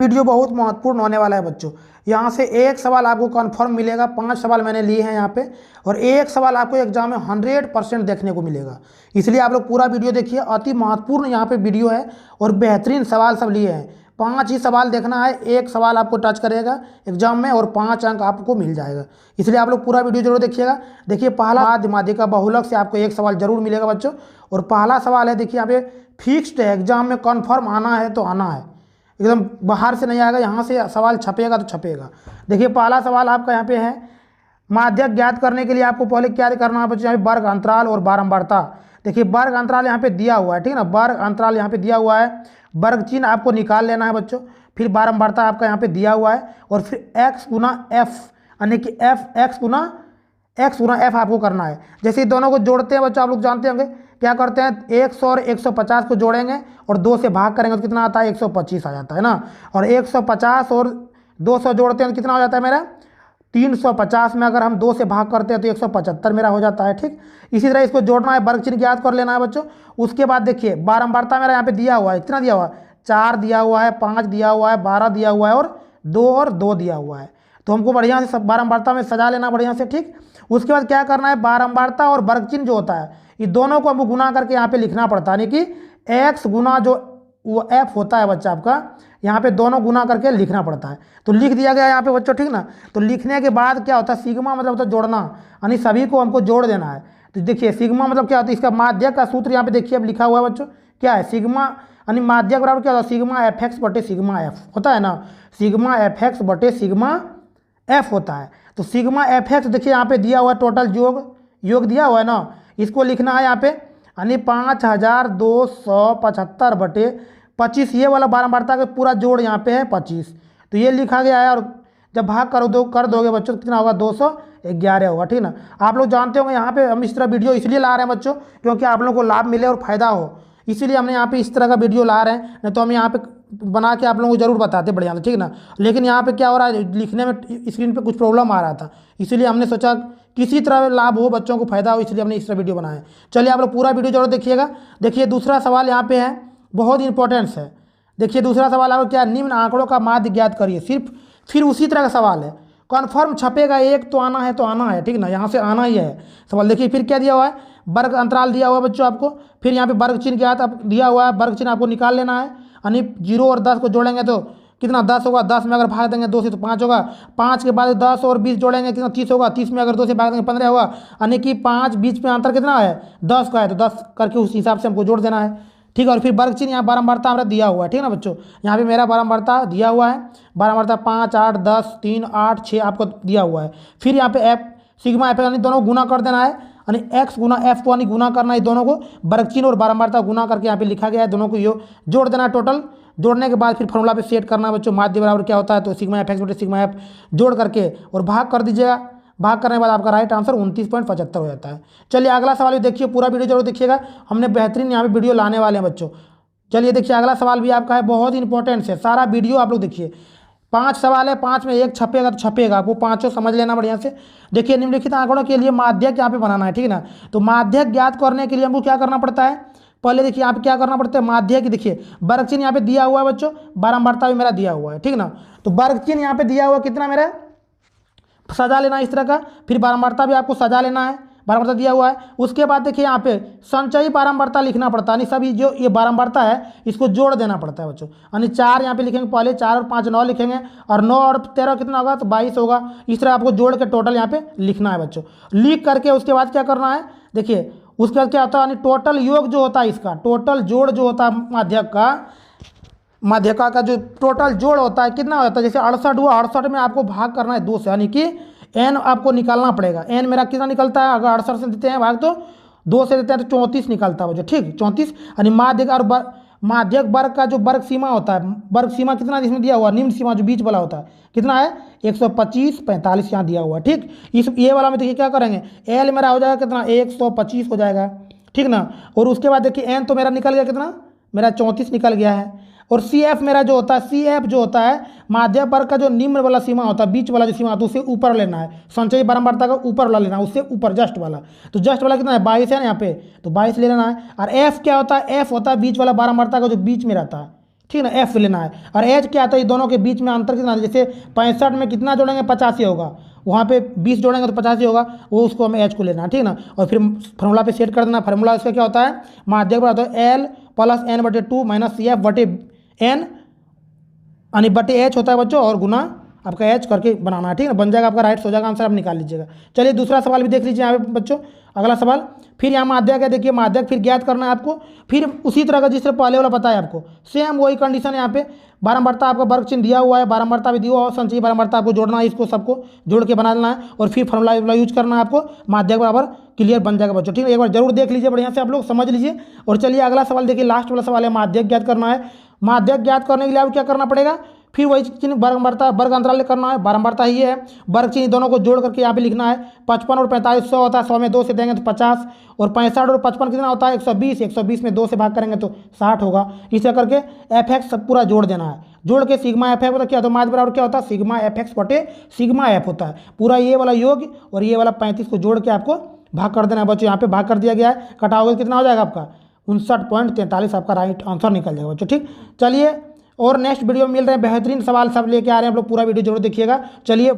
Video बहुत महत्वपूर्ण होने वाला है बच्चों। यहाँ से एक सवाल आपको कन्फर्म मिलेगा, 5 सवाल मैंने लिए हैं यहाँ पे, और एक सवाल आपको एग्जाम में 100% देखने को मिलेगा। इसलिए आप लोग पूरा वीडियो देखिए, अति महत्वपूर्ण यहाँ पे वीडियो है और बेहतरीन सवाल सब लिए हैं। 5 ही सवाल देखना है, एक सवाल आपको टच करेगा एग्जाम में और 5 अंक आपको मिल जाएगा। इसलिए आप लोग पूरा वीडियो जरूर देखिएगा। देखिए पहला माध्यमिका बहुलक से आपको एक सवाल जरूर मिलेगा बच्चों। और पहला सवाल है, देखिए यहाँ पे फिक्स्ड है, एग्जाम में कन्फर्म आना है तो आना है, एकदम बाहर से नहीं आएगा, यहाँ से सवाल छपेगा तो छपेगा। देखिए पहला सवाल आपका यहाँ पे है, माध्यक ज्ञात करने के लिए आपको पहले क्या करना है बच्चों, यहाँ पे वर्ग अंतराल और बारंबारता। देखिए वर्ग अंतराल यहाँ पे दिया हुआ है, ठीक है ना, वर्ग अंतराल यहाँ पे दिया हुआ है, वर्ग चिन्ह आपको निकाल लेना है बच्चों। फिर बारंबारता आपका यहाँ पे दिया हुआ है, और फिर एक्स गुना एफ, यानी कि एफ एक्स गुना एफ आपको करना है। जैसे दोनों को जोड़ते हैं बच्चों, आप लोग जानते होंगे क्या करते हैं, 100 और 150 को जोड़ेंगे और 2 से भाग करेंगे तो कितना आता है, 125 आ जाता है ना। और 150 और 200 जोड़ते हैं तो कितना हो जाता है मेरा, 350 में अगर हम 2 से भाग करते हैं तो 175 मेरा हो जाता है। ठीक, इसी तरह इसको जोड़ना है, वर्ग चिन्ह ज्ञात कर लेना है बच्चों। उसके बाद देखिए बारंबारता मेरा यहाँ पे दिया हुआ है, कितना दिया हुआ है, 4 दिया हुआ है, 5 दिया हुआ है, 12 दिया हुआ है और 2 दिया हुआ है। तो हमको बढ़िया से बारंबारता में सजा लेना बढ़िया से। ठीक, उसके बाद क्या करना है, बारंबारता और वर्ग चिन्ह जो होता है ये दोनों को हमको गुना करके यहाँ पे लिखना पड़ता है, यानी कि एक्स गुना जो वो एफ होता है बच्चा आपका, यहाँ पे दोनों गुना करके लिखना पड़ता है। तो लिख दिया गया यहाँ पे बच्चों, ठीक ना। तो लिखने के बाद क्या होता है, सिग्मा मतलब होता है जोड़ना, यानी सभी को हमको जोड़ देना है। तो देखिए सिग्मा मतलब क्या होता है, इसका माध्यक का सूत्र यहाँ पे देखिए अब लिखा हुआ है बच्चों, क्या है, सिग्मा यानी माध्यक बराबर क्या होता है, सिग्मा एफ एक्स बटे सिग्मा एफ होता है ना, सिग्मा एफ एक्स बटे सिग्मा एफ होता है। तो सिग्मा एफ एक्स देखिए यहाँ पे दिया हुआ है, टोटल योग दिया हुआ है ना, इसको लिखना है यहाँ पे, यानी 5275 बटे 25, ये वाला बारंबारता का पूरा जोड़ यहाँ पे है 25, तो ये लिखा गया है। और जब भाग कर दोगे बच्चों तो कितना होगा, 211 होगा। ठीक ना, आप लोग जानते होंगे यहाँ पे हम इस तरह वीडियो इसलिए ला रहे हैं बच्चों क्योंकि आप लोगों को लाभ मिले और फायदा हो, इसीलिए हमने यहाँ पे इस तरह का वीडियो ला रहे हैं। नहीं तो हम यहाँ पे बना के आप लोगों को जरूर बताते बढ़िया से, ठीक ना। लेकिन यहाँ पे क्या हो रहा है, लिखने में स्क्रीन पे कुछ प्रॉब्लम आ रहा था, इसीलिए हमने सोचा किसी तरह लाभ हो, बच्चों को फायदा हो, इसलिए हमने इस तरह वीडियो बनाया। चलिए आप लोग पूरा वीडियो जरूर देखिएगा। देखिए दूसरा सवाल यहाँ पे है, बहुत इंपॉर्टेंस है। देखिए दूसरा सवाल आपको क्या, निम्न आंकड़ों का माध्य ज्ञात करिए। सिर्फ फिर उसी तरह का सवाल है, कन्फर्म छपेगा, एक तो आना है तो आना है, ठीक ना, यहाँ से आना ही है सवाल। देखिए फिर क्या दिया हुआ है, वर्ग अंतराल दिया हुआ है बच्चों आपको, फिर यहाँ पे वर्ग चिन्ह ज्ञात दिया हुआ है, वर्ग चिन्ह आपको निकाल लेना है, यानी 0 और 10 को जोड़ेंगे तो कितना 10 होगा, 10 में अगर भाग देंगे 2 से तो 5 होगा, 5 के बाद 10 और 20 जोड़ेंगे कितना 30 होगा, 30 में अगर 2 से भाग देंगे 15 होगा, यानी कि 5 बीच में अंतर कितना है 10 का है, तो 10 करके उस हिसाब से हमको जोड़ देना है। ठीक है, और फिर वर्ग चिन्ह यहाँ बारंबारता हमारा दिया हुआ है, ठीक है ना बच्चों, यहाँ पे मेरा बारंबारता दिया हुआ है, बारंबारता 5 8 10 3 8 6 आपको दिया हुआ है। फिर यहाँ पे एफ सिग्मा एफ यानी दोनों गुना कर देना है, यानी एक्स गुना एफ को यानी गुना करना है, दोनों को वर्ग चिन्ह और बारंबारता गुना करके यहाँ पे लिखा गया है, दोनों को जोड़ देना है टोटल। जोड़ने के बाद फिर फॉर्मूला पे सेट करना है बच्चों, माध्य बराबर क्या होता है, तो सिग्मा एफ एक्स बटे सिग्मा एफ जोड़ करके और भाग कर दीजिएगा, भाग करने के बाद आपका राइट आंसर 29.75 हो जाता है। चलिए अगला सवाल भी देखिए, पूरा वीडियो जरूर देखिएगा, हमने बेहतरीन यहाँ पे वीडियो लाने वाले हैं बच्चों। चलिए देखिए अगला सवाल भी आपका है, बहुत इंपॉर्टेंट है, सारा वीडियो आप लोग देखिए। 5 सवाल है, 5 में एक छपेगा तो छपेगा, आपको पाँचों समझ लेना बढ़िया से। देखिए निम्नलिखित आंकड़ों के लिए माध्यक यहाँ पे बनाना है, ठीक है ना। तो माध्यक ज्ञात करने के लिए हमको क्या करना पड़ता है, पहले देखिए यहाँ पे क्या करना पड़ता है, माध्यक देखिए वर्ग चिन्ह यहाँ पे दिया हुआ है बच्चों, बारंबारता भी मेरा दिया हुआ है, ठीक ना। तो वर्ग चिन्ह यहाँ पे दिया हुआ कितना मेरा सजा लेना इस तरह का, फिर बारंबारता भी आपको सजा लेना है, बारंबारता दिया हुआ है। उसके बाद देखिए यहाँ पे संचयी बारंबारता लिखना पड़ता है, यानी सभी जो ये बारंबारता है इसको जोड़ देना पड़ता है बच्चों, यानी 4 यहाँ पे लिखेंगे, पहले 4 और 5 9 लिखेंगे, और 9 और 13 कितना होगा, तो 22 होगा। इस तरह आपको जोड़ के टोटल यहाँ पे लिखना है बच्चों। लिख करके उसके बाद क्या करना है, देखिए उसके बाद क्या होता है, यानी टोटल योग जो होता है इसका, टोटल जोड़ जो होता है माध्यका का जो टोटल जोड़ होता है कितना होता है, जैसे 68 हुआ, 68 में आपको भाग करना है 2 से, यानी कि एन आपको निकालना पड़ेगा। एन मेरा कितना निकलता है, अगर 68 से देते हैं भाग तो 2 से देते हैं तो 34 निकलता है बच्चों, ठीक 34। यानी माध्यक और माध्यक वर्ग का जो वर्ग सीमा होता है, वर्ग सीमा कितना इसमें दिया हुआ, निम्न सीमा जो बीच वाला होता है कितना है 125 45 यहाँ दिया हुआ है। ठीक, इस ये वाला में देखिए क्या करेंगे, एल मेरा हो जाएगा कितना 125 हो जाएगा, ठीक ना। और उसके बाद देखिए एन तो मेरा निकल गया कितना, मेरा 34 निकल गया है। और सी एफ मेरा जो होता है, सी एफ जो होता है माध्यक वर्ग का जो निम्न वाला सीमा होता है, बीच वाला जो सीमा होता है उससे ऊपर लेना है, संचयी बारंबारता का ऊपर वाला लेना है, उससे ऊपर जस्ट वाला। तो जस्ट वाला कितना है 22 है ना यहाँ पे, तो 22 ले लेना है। और एफ क्या होता है, एफ होता है बीच वाला बारंबारता का जो बीच में रहता है, ठीक है ना, एफ लेना है। और एच क्या आता है, ये दोनों के बीच में अंतर कितना, जैसे 65 में कितना जोड़ेंगे 85 होगा, वहाँ पे 20 जोड़ेंगे तो 85 होगा, वो उसको हमें एच को लेना है, ठीक ना। और फिर फार्मूला पे सेट कर देना। फार्मूला इसका क्या होता है, माध्यक बराबर होता है एल प्लस एन बटे 2 माइनस सी एफ बटे एन यानी बटे एच होता है बच्चों, और गुना आपका एच करके बनाना है, ठीक है। बन जाएगा आपका राइट हो जाएगा आंसर, आप निकाल लीजिएगा। चलिए दूसरा सवाल भी देख लीजिए यहाँ पे बच्चों। अगला सवाल, फिर यहाँ माध्यक है, देखिए माध्यक फिर ज्ञात करना है आपको, फिर उसी तरह का जिस तरह पहले वाला पता है आपको, सेम वही कंडीशन यहाँ पे। बारंबारता आपका वर्ग चिन्ह दिया हुआ है, बारंबारता भी दिया हुआ है, संचयी बारंबारता आपको जोड़ना है, इसको सबको जोड़ के बना लेना है, और फिर फॉर्मूला यूज करना है आपको, माध्यक बराबर क्लियर बन जाएगा बच्चों, ठीक है। एक बार जरूर देख लीजिए बढ़िया से, आप लोग समझ लीजिए। और चलिए अगला सवाल देखिए, लास्ट वाला सवाल है, माध्यक ज्ञात करना है। माध्यक ज्ञात करने के लिए आपको क्या करना पड़ेगा, फिर वही चिन्ह बारंबारता वर्ग अंतराल करना है, बारंबारता ही है, वर्ग चिन्ह दोनों को जोड़ करके यहाँ पे लिखना है। 55 और 45 100 होता है, 100 में 2 से देंगे तो 50, और 65 और 55 कितना होता है 120, 120 में 2 से भाग करेंगे तो 60 होगा। इस तरह करके एफ एक्स सब पूरा जोड़ देना है, जोड़ के सिग्मा एफ एक्स होता है क्या, तो माध्य बराबर क्या होता है सिग्मा एफ एक्स बटे सिग्मा एफ होता है। पूरा ये वाला योग और ये वाला 35 को जोड़ के आपको भाग कर देना है बच्चों, यहाँ पे भाग कर दिया गया है, कटाओगे कितना हो जाएगा आपका 59.43 आपका राइट आंसर निकल जाएगा बच्चों, ठीक। चलिए और नेक्स्ट वीडियो में मिल रहे हैं, बेहतरीन सवाल सब लेके आ रहे हैं हम लोग, पूरा वीडियो जरूर देखिएगा। चलिए।